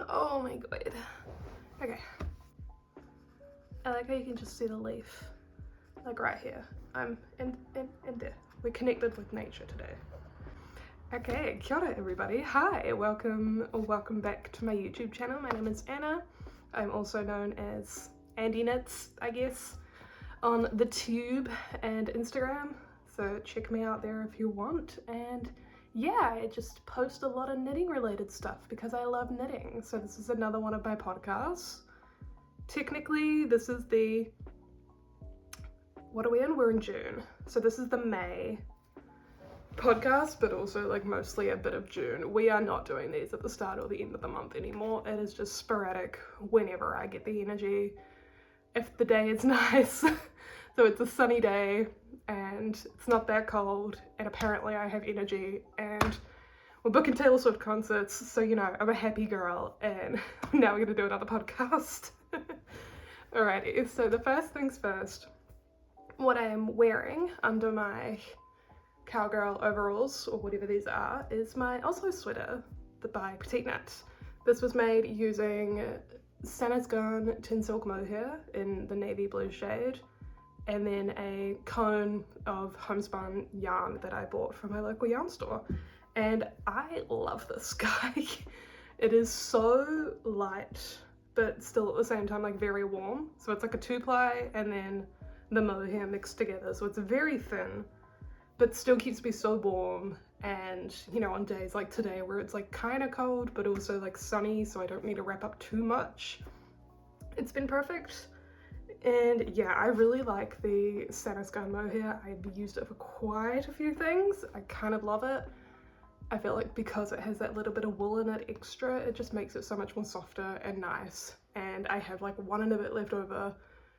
Oh my god. Okay. I like how you can just see the leaf. Like right here. I'm in there. We're connected with nature today. Okay, kia ora everybody. Hi, welcome back to my YouTube channel. My name is Anna. I'm also known as Andy Knits, I guess, on the tube and Instagram. So check me out there if you want. And yeah, I just post a lot of knitting related stuff because I love knitting. So this is another one of my podcasts. Technically, this is the, what are we in? We're in June. So this is the May podcast, but also like mostly a bit of June. We are not doing these at the start or the end of the month anymore. It is just sporadic whenever I get the energy. If the day is nice, so it's a sunny day and it's not that cold and apparently I have energy and we're booking Taylor Swift concerts, so you know, I'm a happy girl and now we're gonna do another podcast. Alrighty, so the first things first, what I am wearing under my cowgirl overalls, or whatever these are, is my Oslo sweater by Petite Knit. This was made using Santa's Garn tin silk mohair in the navy blue shade, and then a cone of homespun yarn that I bought from my local yarn store. And I love this guy. It is so light, but still at the same time like very warm. So it's like a 2-ply and then the mohair mixed together. So it's very thin, but still keeps me so warm. And you know, on days like today where it's like kind of cold, but also like sunny, so I don't need to wrap up too much, it's been perfect. And yeah, I really like the Santa's Garn mohair. I've used it for quite a few things. I kind of love it. I feel like because it has that little bit of wool in it extra, it just makes it so much more softer and nice. And I have like 1 and a bit left over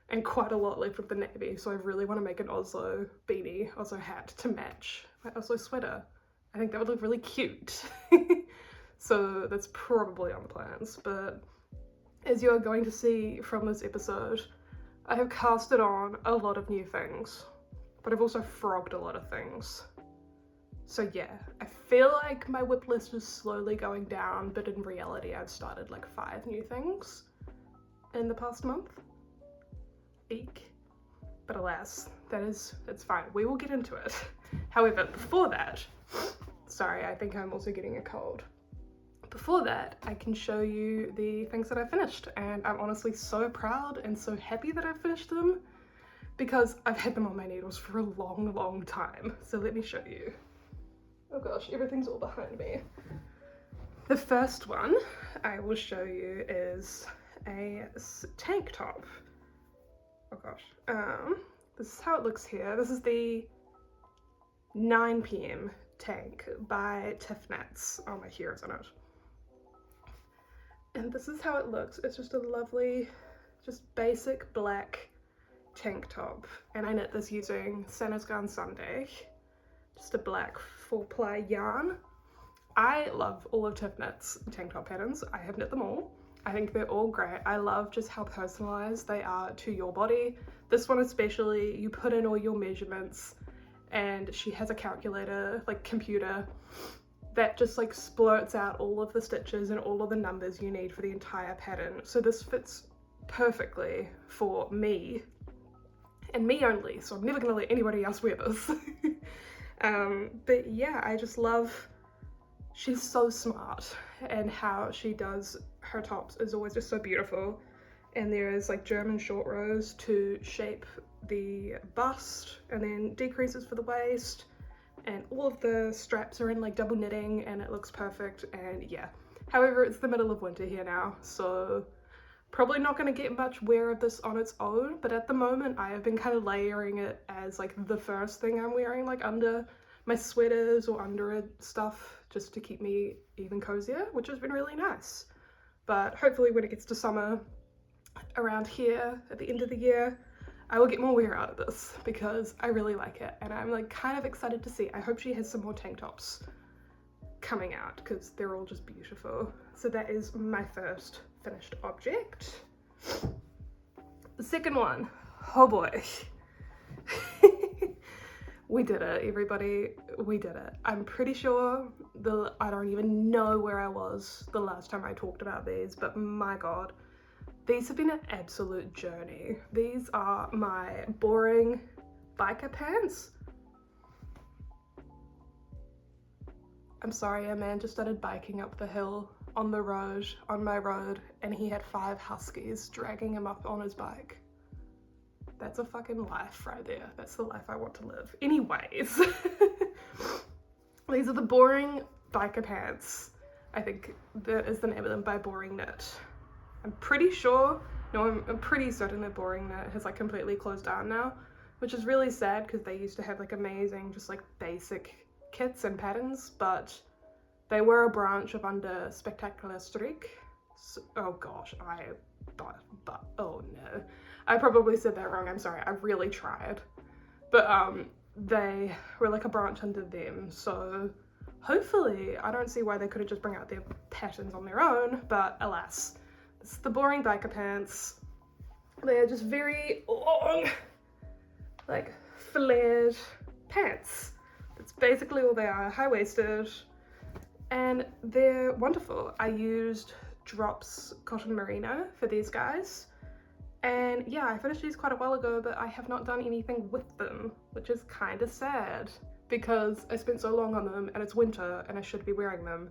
and quite a lot left of the navy, so I really want to make an Oslo beanie, Oslo hat to match my Oslo sweater. I think that would look really cute. So that's probably on the plans, but as you are going to see from this episode, I have casted on a lot of new things, but I've also frogged a lot of things. So yeah, I feel like my whip list is slowly going down, but in reality I've started like 5 new things in the past month. Eek. But alas, it's fine. We will get into it. However, before that, sorry, I think I'm also getting a cold. Before that, I can show you the things that I finished, and I'm honestly so proud and so happy that I finished them because I've had them on my needles for a long, long time. So let me show you. Oh gosh, everything's all behind me. The first one I will show you is a tank top. Oh gosh, this is how it looks here. This is the 9 p.m. tank by Tiff Knits. Oh, my hair is on it. And this is how it looks. It's just a lovely, just basic black tank top. And I knit this using Santa's Garn Sunday. Just a black 4-ply yarn. I love all of Tiff Knits tank top patterns. I have knit them all. I think they're all great. I love just how personalized they are to your body. This one especially, you put in all your measurements and she has a calculator, like computer, that just like splurts out all of the stitches and all of the numbers you need for the entire pattern. So this fits perfectly for me and me only, so I'm never gonna let anybody else wear this. But yeah, I just love, she's so smart and how she does her tops is always just so beautiful. And there is like German short rows to shape the bust and then decreases for the waist, and all of the straps are in like double knitting and it looks perfect. And yeah, however, it's the middle of winter here now, so probably not going to get much wear of this on its own, but at the moment I have been kind of layering it as like the first thing I'm wearing, like under my sweaters or under it stuff, just to keep me even cozier, which has been really nice. But hopefully when it gets to summer around here at the end of the year, I will get more wear out of this because I really like it and I'm like kind of excited to see. I hope she has some more tank tops coming out because they're all just beautiful. So that is my first finished object. The second one, oh boy. We did it, everybody. We did it. I'm pretty sure I don't even know where I was the last time I talked about these, but my god, these have been an absolute journey. These are my boring biker pants. I'm sorry, a man just started biking up the hill on my road, and he had 5 huskies dragging him up on his bike. That's a fucking life right there. That's the life I want to live. Anyways, these are the boring biker pants. I think that is the name of them, by Boring Knit. I'm pretty sure, no, I'm pretty certain that Boring Knit has like completely closed down now, which is really sad because they used to have like amazing, just like basic kits and patterns, but they were a branch of under Spectacular Streak. So, oh gosh, oh no. I probably said that wrong, I'm sorry, I really tried. But they were like a branch under them, so hopefully, I don't see why they couldn't just bring out their patterns on their own, but alas. It's the boring biker pants. They are just very long, like flared pants. That's basically all they are, high-waisted, and they're wonderful. I used Drops Cotton Merino for these guys. And yeah, I finished these quite a while ago, but I have not done anything with them, which is kind of sad because I spent so long on them and it's winter and I should be wearing them.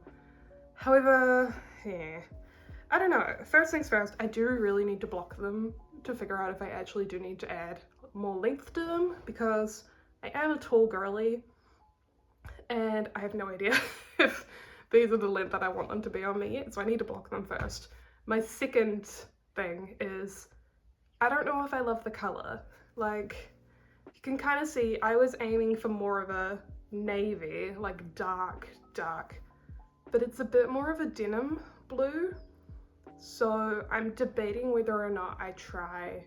However, yeah, I don't know. First things first, I do really need to block them to figure out if I actually do need to add more length to them because I am a tall girly and I have no idea if these are the length that I want them to be on me yet, so I need to block them first. My second thing is, I don't know if I love the color. Like, you can kind of see I was aiming for more of a navy, like dark, but it's a bit more of a denim blue. So I'm debating whether or not I try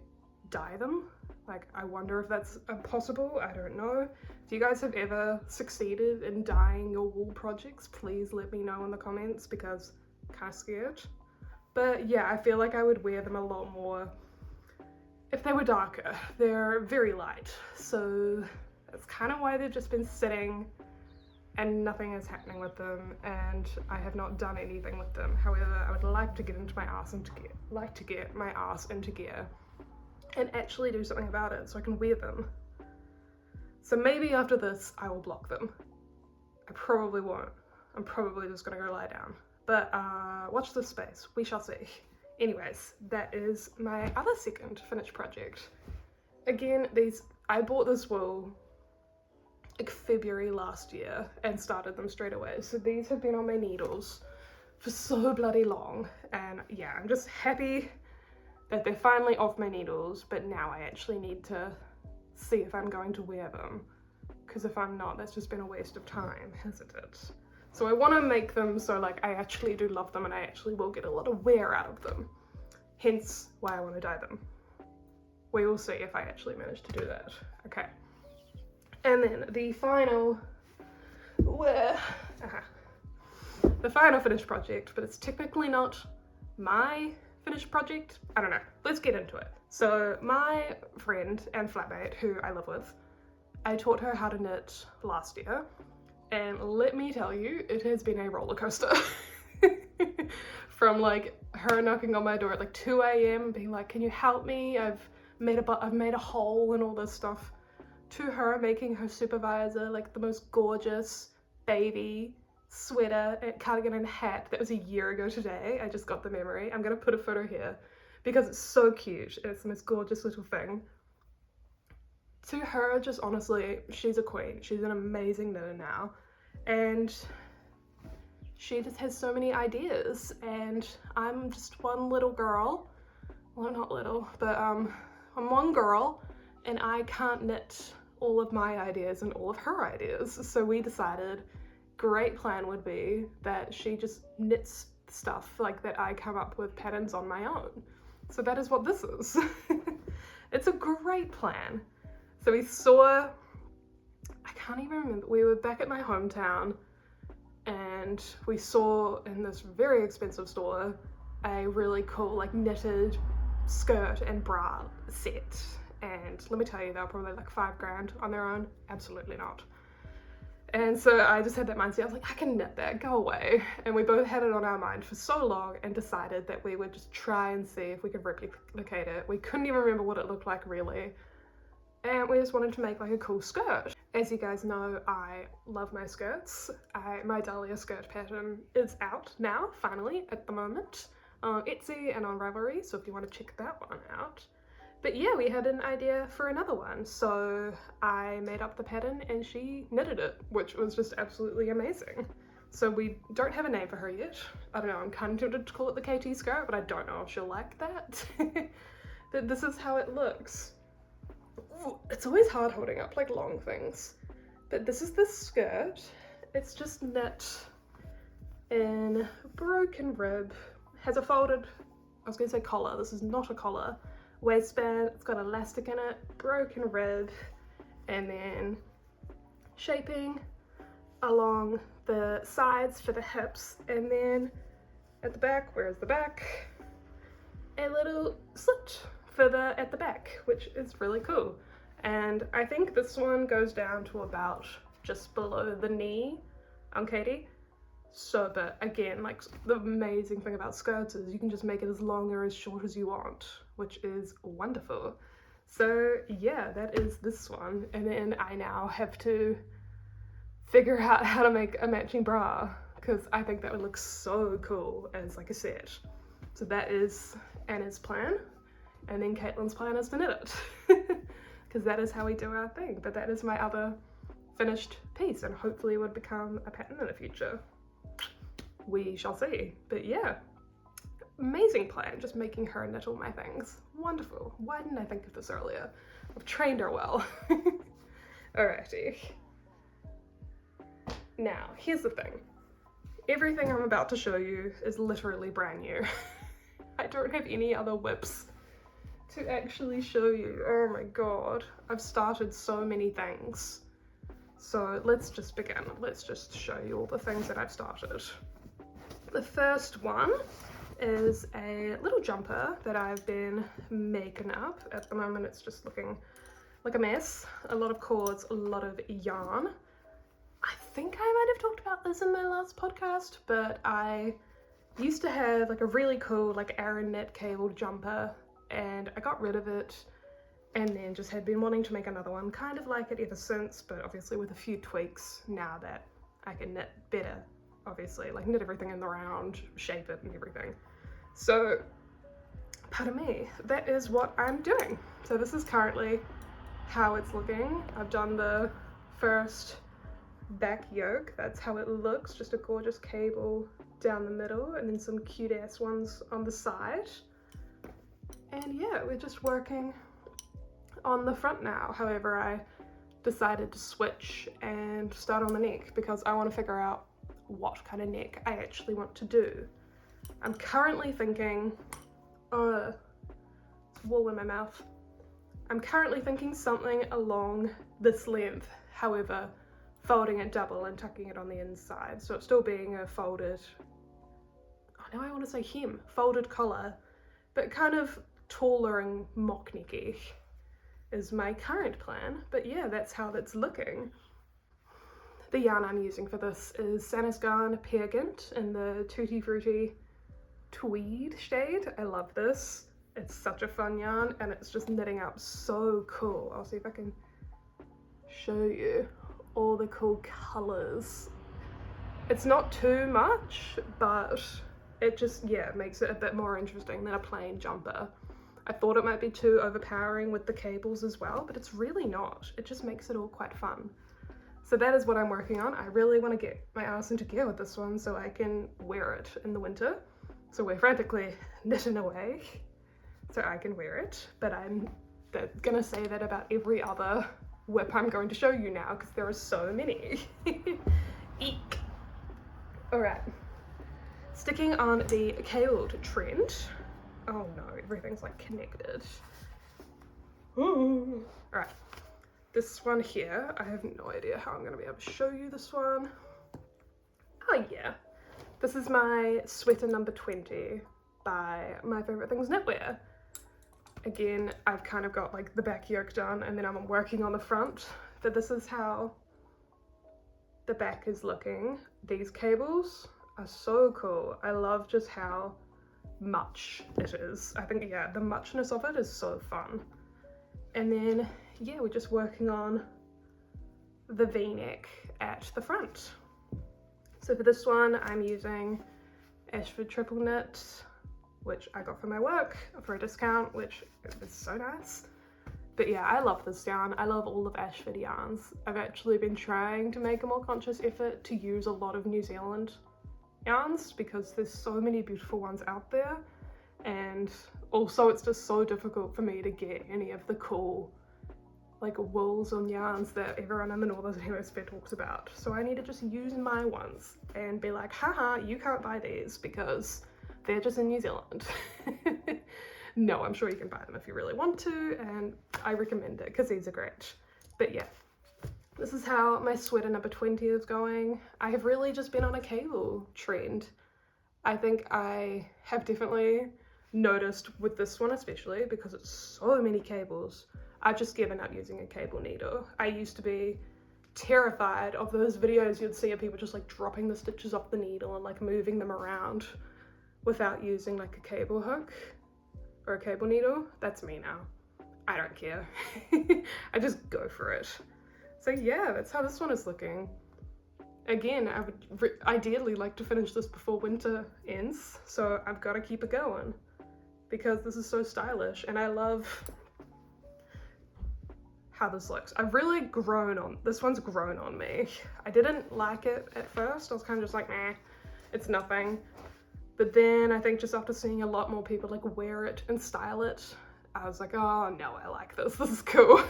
dye them. Like, I wonder if that's possible, I don't know. If you guys have ever succeeded in dyeing your wool projects, please let me know in the comments because I'm kind of scared. But yeah, I feel like I would wear them a lot more if they were darker. They're very light, so that's kind of why they've just been sitting and nothing is happening with them, and I have not done anything with them. However, I would like to get into my ass into gear, and actually do something about it so I can wear them. So maybe after this I will block them. I probably won't. I'm probably just gonna go lie down. But watch this space, we shall see. Anyways, that is my other second finished project. Again, I bought this wool like February last year and started them straight away. So these have been on my needles for so bloody long. And yeah, I'm just happy that they're finally off my needles, but now I actually need to see if I'm going to wear them. Because if I'm not, that's just been a waste of time, hasn't it? So I want to make them so like I actually do love them and I actually will get a lot of wear out of them. Hence why I want to dye them. We will see if I actually manage to do that. Okay. And then the final finished project, but it's technically not my finished project. I don't know. Let's get into it. So my friend and flatmate who I live with, I taught her how to knit last year. And let me tell you, it has been a roller coaster. From like her knocking on my door at like 2 a.m. being like, can you help me? I've made a hole and all this stuff, to her making her supervisor like the most gorgeous baby sweater, cardigan and hat that was a year ago today. I just got the memory. I'm gonna put a photo here because it's so cute and it's the most gorgeous little thing. To her, just honestly, she's a queen. She's an amazing knitter now, and she just has so many ideas, and I'm just one little girl. Well, not little, but I'm one girl, and I can't knit all of my ideas and all of her ideas. So we decided great plan would be that she just knits stuff like that I come up with patterns on my own. So that is what this is. It's a great plan. So we saw, I can't even remember, we were back at my hometown and we saw in this very expensive store a really cool like knitted skirt and bra set. And let me tell you, they were probably like $5 grand on their own. Absolutely not. And so I just had that mindset, I was like, I can knit that, go away. And we both had it on our mind for so long and decided that we would just try and see if we could replicate it. We couldn't even remember what it looked like really. And we just wanted to make like a cool skirt. As you guys know, I love my skirts. My dahlia skirt pattern is out now, finally, at the moment, on Etsy and on Ravelry, so if you want to check that one out. But yeah, we had an idea for another one, so I made up the pattern and she knitted it, which was just absolutely amazing. So we don't have a name for her yet. I don't know, I'm kind of tempted to call it the KT skirt, but I don't know if she'll like that. But this is how it looks. Ooh, it's always hard holding up like long things. But this is the skirt. It's just knit in broken rib. Has a folded, I was going to say collar, this is not a collar. Waistband, it's got elastic in it, broken rib, and then shaping along the sides for the hips, and then at the back, where's the back? A little slit for at the back, which is really cool. And I think this one goes down to about just below the knee on Katie. So, but again, like the amazing thing about skirts is you can just make it as long or as short as you want, which is wonderful. So yeah, that is this one. And then I now have to figure out how to make a matching bra, because I think that would look so cool as like a set. So that is Anna's plan. And then Caitlin's plan is to knit it. Because that is how we do our thing. But that is my other finished piece, and hopefully it would become a pattern in the future. We shall see. But yeah, amazing plan, just making her knit all my things. Wonderful. Why didn't I think of this earlier? I've trained her well. Alrighty. Now, here's the thing. Everything I'm about to show you is literally brand new. I don't have any other whips to actually show you. Oh my god. I've started so many things. So let's just begin. Let's just show you all the things that I've started. The first one is a little jumper that I've been making up. At the moment it's just looking like a mess. A lot of cords, a lot of yarn. I think I might have talked about this in my last podcast, but I used to have like a really cool like Aran net cable jumper, and I got rid of it and then just had been wanting to make another one kind of like it ever since, but obviously with a few tweaks now that I can knit better. Obviously, like knit everything in the round, shape it and everything. So, pardon me, that is what I'm doing. So this is currently how it's looking. I've done the first back yoke, that's how it looks, just a gorgeous cable down the middle and then some cute ass ones on the side. And yeah, we're just working on the front now. However, I decided to switch and start on the neck because I want to figure out what kind of neck I actually want to do. I'm currently thinking, it's wool in my mouth. I'm currently thinking something along this length, however, folding it double and tucking it on the inside. So it's still being a folded, oh no, I want to say hem, folded collar, but kind of taller and mock necky is my current plan. But yeah, that's how that's looking. The yarn I'm using for this is Santa's Garn Pear Gynt in the Tutti Frutti Tweed shade. I love this. It's such a fun yarn and it's just knitting up so cool. I'll see if I can show you all the cool colours. It's not too much, but it just, yeah, makes it a bit more interesting than a plain jumper. I thought it might be too overpowering with the cables as well, but it's really not. It just makes it all quite fun. So that is what I'm working on. I really want to get my ass into gear with this one so I can wear it in the winter. So we're frantically knitting away so I can wear it, but I'm gonna say that about every other whip I'm going to show you now because there are so many. Eek. Alright, sticking on the cabled trend. Oh no, everything's like connected. Alright. This one here, I have no idea how I'm going to be able to show you this one. Oh yeah, this is my sweater number 20 by My Favorite Things Knitwear. Again, I've kind of got like the back yoke done and then I'm working on the front, but this is how the back is looking. These cables are so cool. I love just how much it is. I think, yeah, the muchness of it is so fun. And then, yeah, we're just working on the v-neck at the front. So for this one, I'm using Ashford triple knit, which I got from my work for a discount, which is so nice. But yeah, I love this yarn. I love all of Ashford yarns. I've actually been trying to make a more conscious effort to use a lot of New Zealand yarns because there's so many beautiful ones out there, and also it's just so difficult for me to get any of the cool like wools on yarns that everyone in the Northern Hemisphere talks about. So I need to just use my ones and be like, haha, you can't buy these because they're just in New Zealand. No, I'm sure you can buy them if you really want to, and I recommend it because these are great. But yeah, this is how my sweater number 20 is going. I have really just been on a cable trend. I think I have definitely noticed with this one especially because it's so many cables. I've just given up using a cable needle. I used to be terrified of those videos you'd see of people just like dropping the stitches off the needle and like moving them around without using like a cable hook or a cable needle. That's me now. I don't care. I just go for it. So yeah, that's how this one is looking. Again, I would ideally like to finish this before winter ends, so I've got to keep it going because this is so stylish and I love how this looks. I've really grown on, this one's grown on me. I didn't like it at first. I was kind of just like, nah, it's nothing. But then I think just after seeing a lot more people like wear it and style it, I was like, oh no, I like this, this is cool.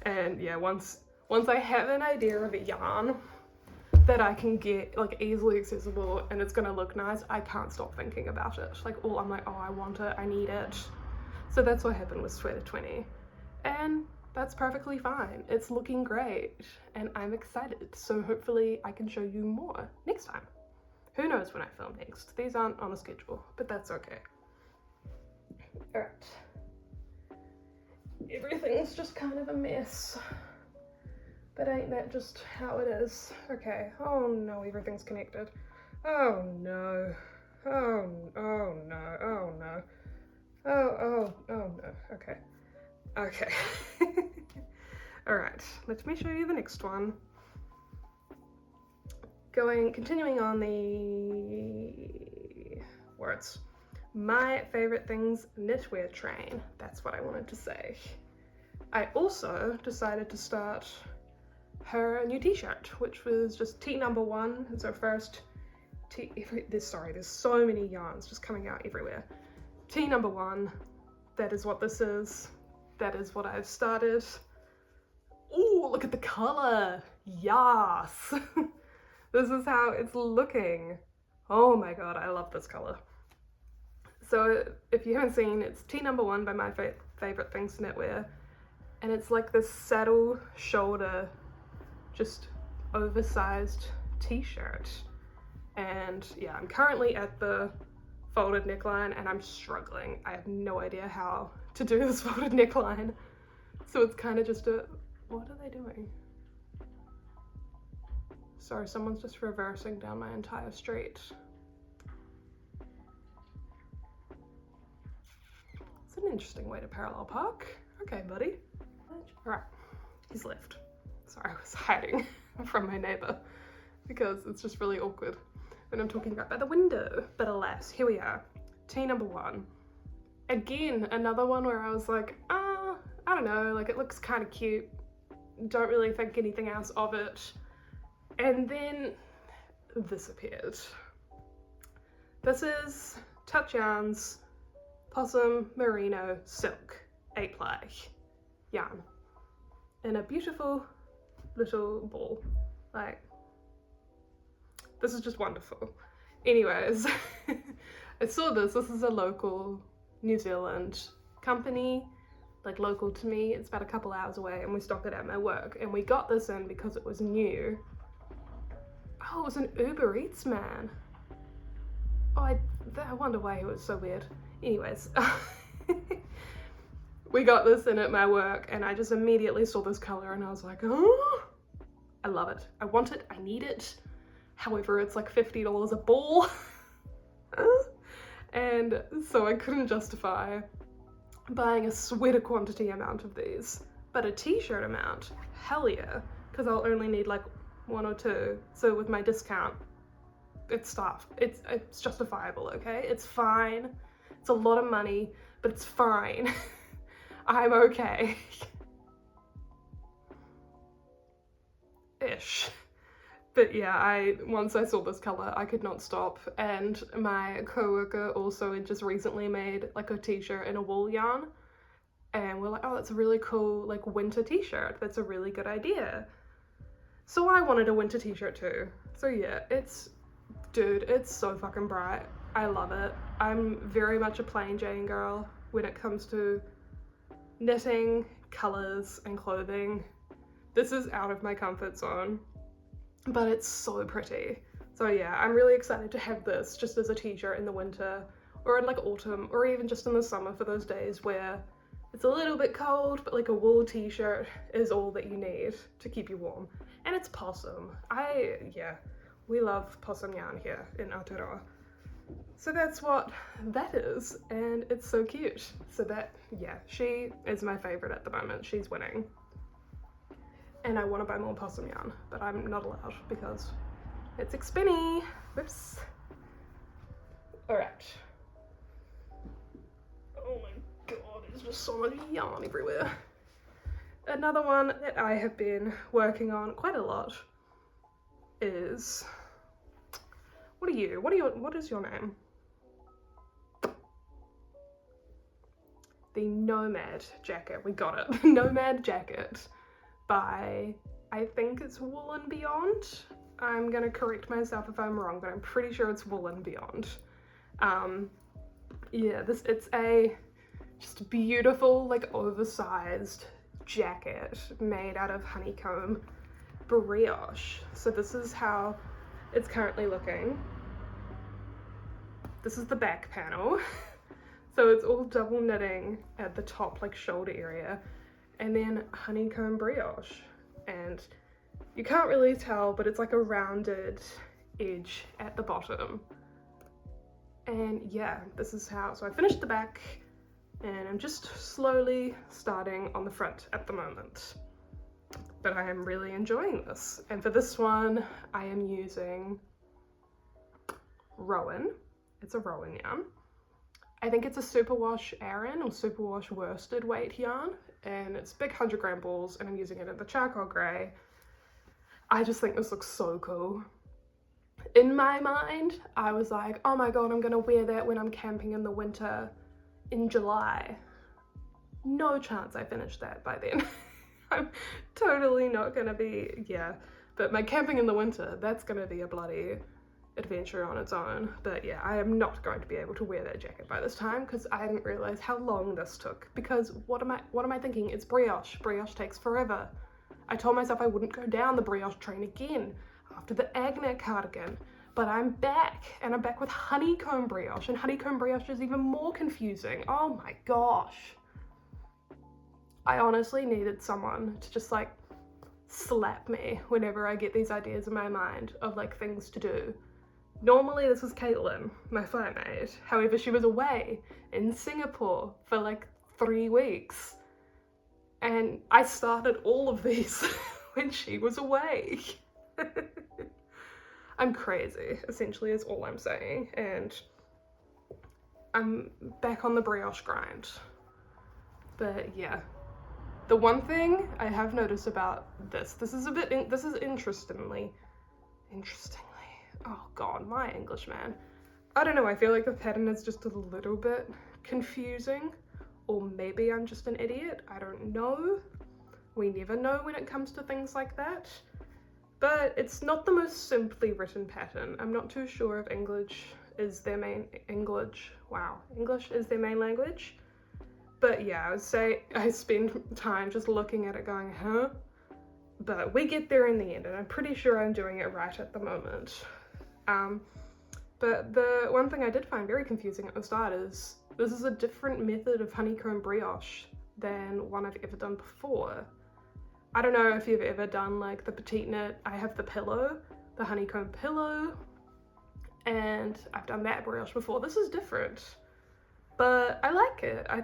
And yeah, once I have an idea of a yarn that I can get like easily accessible and it's gonna look nice, I can't stop thinking about it. Like I'm like, oh, I want it, I need it. So that's what happened with Sweater 20. And that's perfectly fine. It's looking great and I'm excited. So hopefully I can show you more next time. Who knows when I film next? These aren't on a schedule, but that's okay. All right. Everything's just kind of a mess, but ain't that just how it is? Okay. Oh no, everything's connected. Oh no. Oh no. Oh no. Oh no. Okay. Okay. All right. Let me show you the next one. Continuing on the words. My favorite things knitwear train. That's what I wanted to say. I also decided to start her new t-shirt, which was just T number 1. It's her first there's so many yarns just coming out everywhere. T number 1, that is what this is. That is what I've started. Oh, look at the color. Yes. This is how it's looking. Oh my god, I love this color. So if you haven't seen, it's T number 1 by My Favorite Things Knitwear, and it's like this saddle shoulder, just oversized t-shirt. And yeah, I'm currently at the folded neckline and I'm struggling. I have no idea how to do this folded neckline. So it's kind of just what are they doing? Sorry, someone's just reversing down my entire street. It's an interesting way to parallel park. Okay, buddy. All right, he's left. Sorry, I was hiding from my neighbor because it's just really awkward when I'm talking right by the window. But alas, here we are. T number 1. Again, another one where I was like, I don't know, like it looks kind of cute. Don't really think anything else of it. And then this appeared. This is Touch Yarns Possum Merino Silk 8-ply yarn in a beautiful little ball. Like, this is just wonderful. Anyways, I saw this. This is a local New Zealand company, like local to me. It's about a couple hours away and we stock it at my work. And we got this in because it was new. Oh, it was an Uber Eats man. Oh, I wonder why he was so weird. Anyways, we got this in at my work and I just immediately saw this color and I was like, oh, I love it. I want it, I need it. However, it's like $50 a ball. And so I couldn't justify buying a sweater quantity amount of these. But a t-shirt amount, hell yeah. Because I'll only need like 1 or 2. So with my discount, it's stuff. It's justifiable, okay? It's fine. It's a lot of money, but it's fine. I'm okay. Ish. But yeah, once I saw this color, I could not stop. And my coworker also had just recently made like a t-shirt in a wool yarn. And we're like, oh, that's a really cool like winter t-shirt. That's a really good idea. So I wanted a winter t-shirt too. So yeah, dude, it's so fucking bright. I love it. I'm very much a plain Jane girl when it comes to knitting, colors, and clothing. This is out of my comfort zone, but it's so pretty. So yeah, I'm really excited to have this just as a t-shirt in the winter, or in like autumn, or even just in the summer for those days where it's a little bit cold, but like a wool t-shirt is all that you need to keep you warm. And it's possum. We love possum yarn here in Aotearoa. So that's what that is, and it's so cute. So that, yeah, she is my favorite at the moment. She's winning. And I want to buy more possum yarn, but I'm not allowed because it's expenny. Whoops. All right. Oh my god, there's just so much yarn everywhere. Another one that I have been working on quite a lot is, what is your name? The Nomad jacket. We got it. Nomad jacket by, I think it's Wool and Beyond. I'm gonna correct myself if I'm wrong, but I'm pretty sure it's Wool and Beyond. Yeah, it's a just beautiful, like oversized jacket made out of Honeycomb brioche. So this is how it's currently looking. This is the back panel. So it's all double knitting at the top, like shoulder area, and then Honeycomb brioche. And you can't really tell, but it's like a rounded edge at the bottom. And yeah, this is how, so I finished the back and I'm just slowly starting on the front at the moment. But I am really enjoying this. And for this one, I am using Rowan. It's a Rowan yarn. I think it's a superwash Aran or superwash worsted weight yarn, and it's big 100-gram balls, and I'm using it in the charcoal grey. I just think this looks so cool. In my mind, I was like, oh my god, I'm gonna wear that when I'm camping in the winter in July. No chance I finish that by then. I'm totally not gonna be, yeah. But my camping in the winter, that's gonna be a bloody adventure on its own. But yeah, I am not going to be able to wear that jacket by this time because I didn't realize how long this took. Because what am I thinking? It's brioche. Brioche takes forever. I told myself I wouldn't go down the brioche train again after the Agnet cardigan. But I'm back, and I'm back with Honeycomb brioche, and Honeycomb brioche is even more confusing. Oh my gosh. I honestly needed someone to just like slap me whenever I get these ideas in my mind of like things to do. Normally this was Caitlin, my flatmate. However, she was away in Singapore for like 3 weeks. And I started all of these when she was away. I'm crazy, essentially, is all I'm saying. And I'm back on the brioche grind. But yeah. The one thing I have noticed about this is interestingly, oh god, my English, man. I don't know, I feel like the pattern is just a little bit confusing, or maybe I'm just an idiot, I don't know. We never know when it comes to things like that. But it's not the most simply written pattern. I'm not too sure if English is their main language. But yeah, I would say I spend time just looking at it going, huh? But we get there in the end, and I'm pretty sure I'm doing it right at the moment. But the one thing I did find very confusing at the start is this is a different method of honeycomb brioche than one I've ever done before. I don't know if you've ever done like the petite knit. I have the pillow, the Honeycomb pillow, and I've done that brioche before. This is different, but I like it. I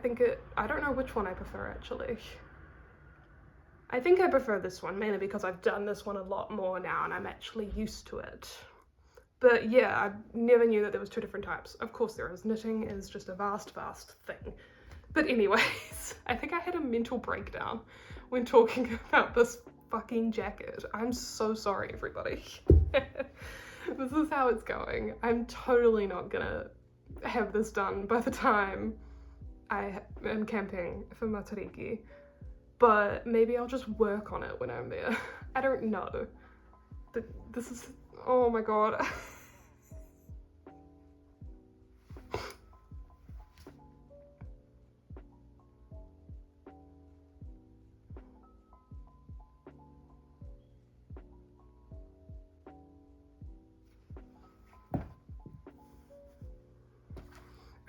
don't know which one I prefer actually. I think I prefer this one, mainly because I've done this one a lot more now and I'm actually used to it. But yeah, I never knew that there was two different types. Of course there is. Knitting is just a vast thing. But anyways, I think I had a mental breakdown when talking about this fucking jacket. I'm so sorry, everybody. This is how it's going. I'm totally not gonna have this done by the time I am camping for Matariki. But maybe I'll just work on it when I'm there. I don't know. But this is, oh my god.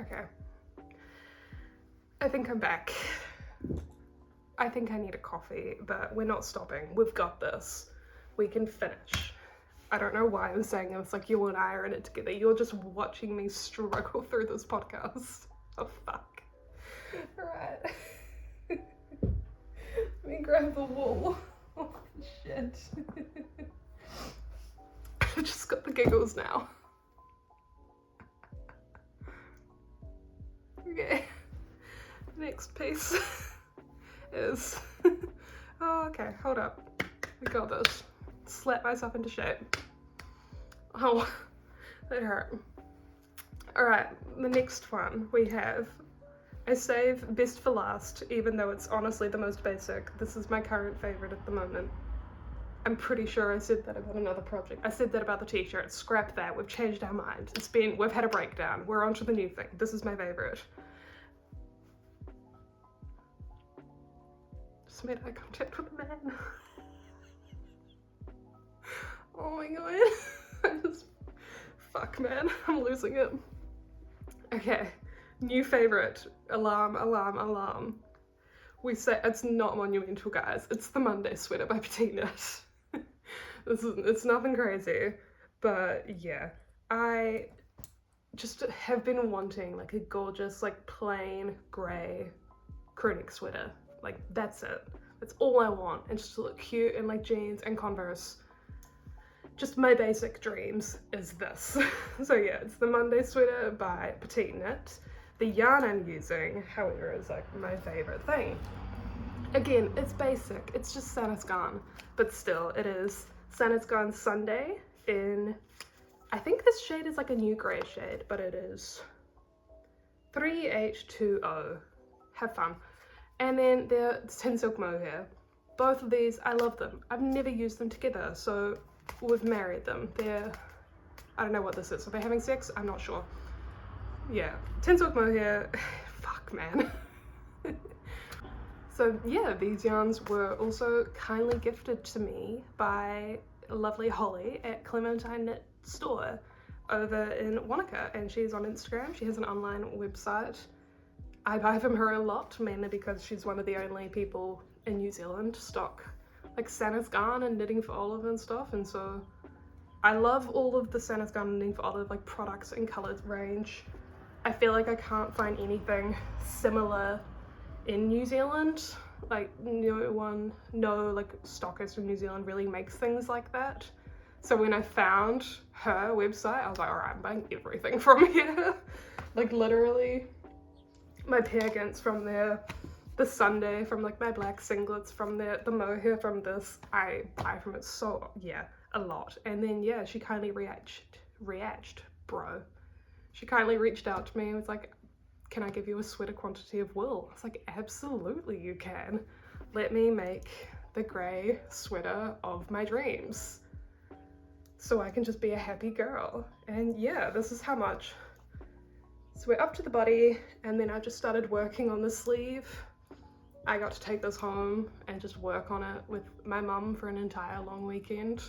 Okay. I think I'm back. I think I need a coffee, but we're not stopping. We've got this. We can finish. I don't know why I'm saying it's like you and I are in it together. You're just watching me struggle through this podcast. Oh, fuck. Alright. Let me grab the wool. Oh, shit. I've just got the giggles now. Okay. Next piece is, oh, okay, hold up. We got this. Slap myself into shape. Oh, that hurt. Alright, the next one we have, I save best for last, even though it's honestly the most basic. This is my current favorite at the moment. I'm pretty sure I said that about another project. I said that about the t-shirt. Scrap that. We've changed our mind. We've had a breakdown. We're on to the new thing. This is my favorite. Just made eye contact with a man. Oh my god. Fuck, man. I'm losing it. Okay. New favorite. Alarm, alarm, alarm. We say it's not monumental, guys. It's the Monday sweater by Petite Knit. It's nothing crazy, but yeah. I just have been wanting like a gorgeous, like plain grey crew neck sweater. Like that's it. That's all I want. And just to look cute in like jeans and Converse. Just my basic dreams is this. So yeah, it's the Monday sweater by Petite Knit. The yarn I'm using, however, is like my favorite thing. Again, it's basic. It's just Sanisgan, but still, it is Sanisgan Sunday in, I think this shade is like a new grey shade, but it is 3H20. Have fun. And then there's Tin Silk Mohair. Both of these, I love them. I've never used them together, so we've married them. I don't know what this is. Are they having sex? I'm not sure. Yeah, Tin Silk Mohair. Fuck, man. So yeah, these yarns were also kindly gifted to me by lovely Holly at Clementine Knit Store over in Wanaka, and she's on Instagram. She has an online website. I buy from her a lot, mainly because she's one of the only people in New Zealand to stock like Sanisgan and Knitting for Olive and stuff, and so I love all of the Sanisgan and Knitting for Olive like products and colours range. I feel like I can't find anything similar in New Zealand. Like no like stockist in New Zealand really makes things like that. So when I found her website, I was like, alright, I'm buying everything from here. Like literally my peargants from there, the Sunday from like my black singlets from there, the mohair from this, I buy from it so, yeah, a lot. And then yeah, she kindly she kindly reached out to me and was like, can I give you a sweater quantity of wool? I was like, absolutely you can. Let me make the grey sweater of my dreams so I can just be a happy girl. And yeah, this is how much. So we're up to the body, and then I just started working on the sleeve. I got to take this home and just work on it with my mum for an entire long weekend,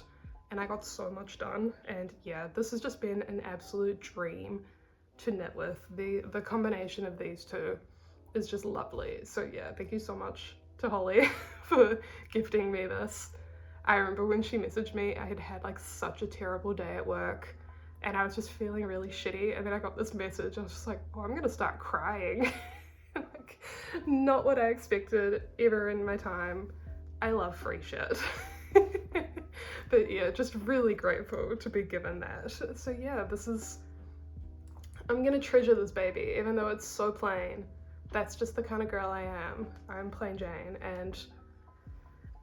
and I got so much done. And yeah, this has just been an absolute dream to knit with. The combination of these two is just lovely. So yeah, thank you so much to Holly for gifting me this. I remember when she messaged me, I had had like such a terrible day at work and I was just feeling really shitty, and then I got this message. I was just like, oh, I'm gonna start crying. Like, not what I expected ever in my time. I love free shit. But yeah, just really grateful to be given that. So yeah, I'm gonna treasure this baby, even though it's so plain. That's just the kind of girl I am. I'm plain Jane, and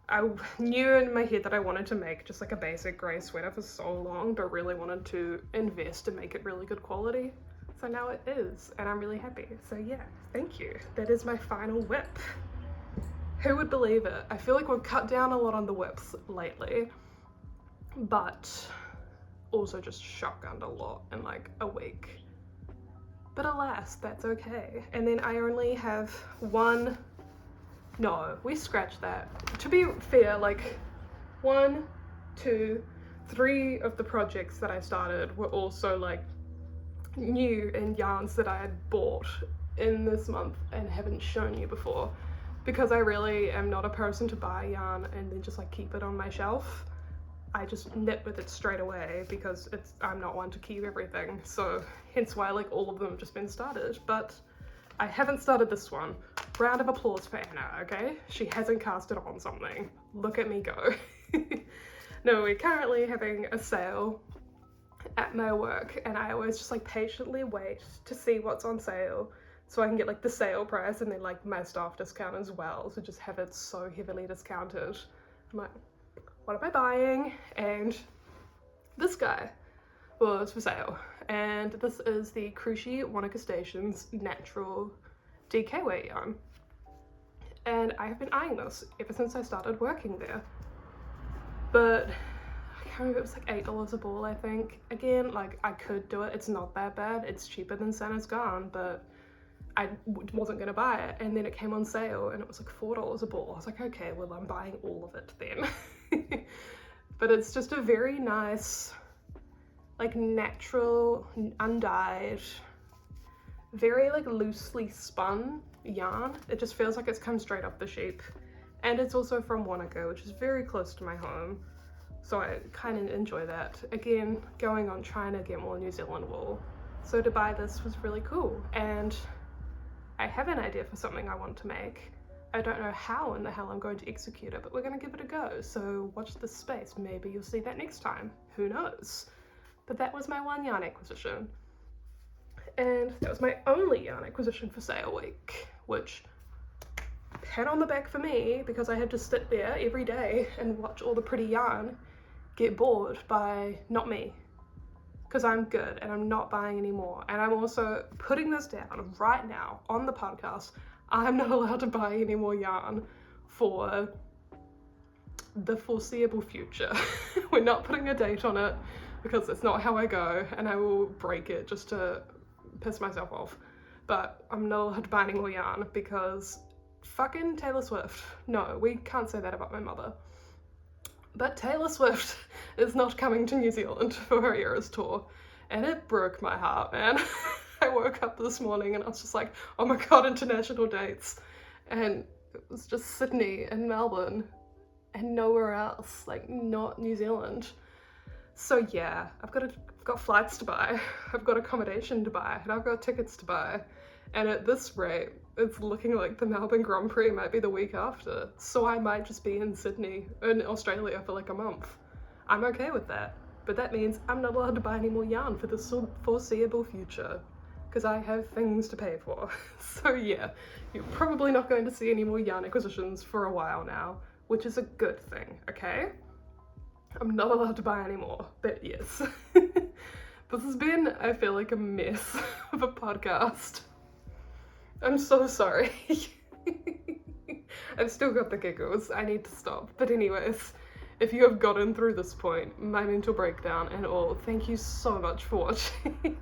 I knew in my head that I wanted to make just like a basic grey sweater for so long, but really wanted to invest and make it really good quality. So now it is, and I'm really happy. So yeah, thank you. That is my final whip. Who would believe it? I feel like we've cut down a lot on the whips lately, but also just shotgunned a lot in like a week. But alas, that's okay. And then I only have one, no, we scratched that. To be fair, like 1, 2, 3 of the projects that I started were also like new in yarns that I had bought in this month and haven't shown you before, because I really am not a person to buy yarn and then just like keep it on my shelf. I just knit with it straight away because I'm not one to keep everything, so hence why like all of them have just been started. But I haven't started this one. Round of applause for Anna, okay? She hasn't casted on something. Look at me go. No, we're currently having a sale at my work, and I always just like patiently wait to see what's on sale so I can get like the sale price and then like my staff discount as well, so just have it so heavily discounted. I'm like, what am I buying? And this guy was for sale, and this is the Cruchy Wanaka Stations natural DK weight yarn, and I have been eyeing this ever since I started working there, but I can't remember, it was like $8 a ball, I think. Again, like I could do it, it's not that bad, it's cheaper than Santa's Garn, but I wasn't gonna buy it, and then it came on sale and it was like $4 a ball. I was like, okay, well I'm buying all of it then. But it's just a very nice, like natural, undyed, very like loosely spun yarn. It just feels like it's come straight off the sheep, and it's also from Wanaka, which is very close to my home, so I kind of enjoy that. Again, going on trying to get more New Zealand wool, so to buy this was really cool, and I have an idea for something I want to make. I don't know how in the hell I'm going to execute it, but we're going to give it a go, so watch this space. Maybe you'll see that next time, who knows. But that was my one yarn acquisition, and that was my only yarn acquisition for sale week, which, pat on the back for me, because I had to sit there every day and watch all the pretty yarn get bought by not me, because I'm good and I'm not buying anymore. And I'm also putting this down right now on the podcast. I'm not allowed to buy any more yarn for the foreseeable future. We're not putting a date on it because it's not how I go, and I will break it just to piss myself off. But I'm not allowed to buy any more yarn because fucking Taylor Swift. No, we can't say that about my mother. But Taylor Swift is not coming to New Zealand for her Eras tour, and it broke my heart, man. I woke up this morning and I was just like, oh my god, international dates, and it was just Sydney and Melbourne and nowhere else, like not New Zealand. So yeah, I've got flights to buy, I've got accommodation to buy, and I've got tickets to buy, and at this rate it's looking like the Melbourne Grand Prix might be the week after, so I might just be in Sydney, in Australia, for like a month. I'm okay with that, but that means I'm not allowed to buy any more yarn for the foreseeable future, because I have things to pay for. So yeah, you're probably not going to see any more yarn acquisitions for a while now, which is a good thing, okay? I'm not allowed to buy any more, but yes. This has been, I feel like, a mess of a podcast. I'm so sorry. I've still got the giggles, I need to stop. But anyways, if you have gotten through this point, my mental breakdown and all, thank you so much for watching.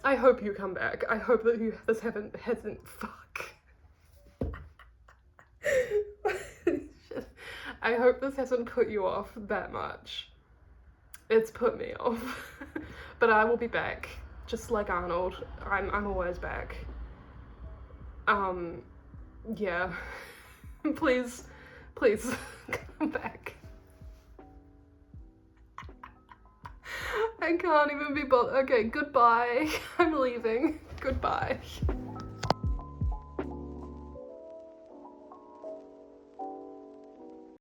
I hope you come back. I hope that this hasn't fuck. Shit. I hope this hasn't put you off that much. It's put me off. But I will be back, just like Arnold. I'm always back. Yeah. Please, please come back. I can't even be bothered. Okay, goodbye. I'm leaving. Goodbye.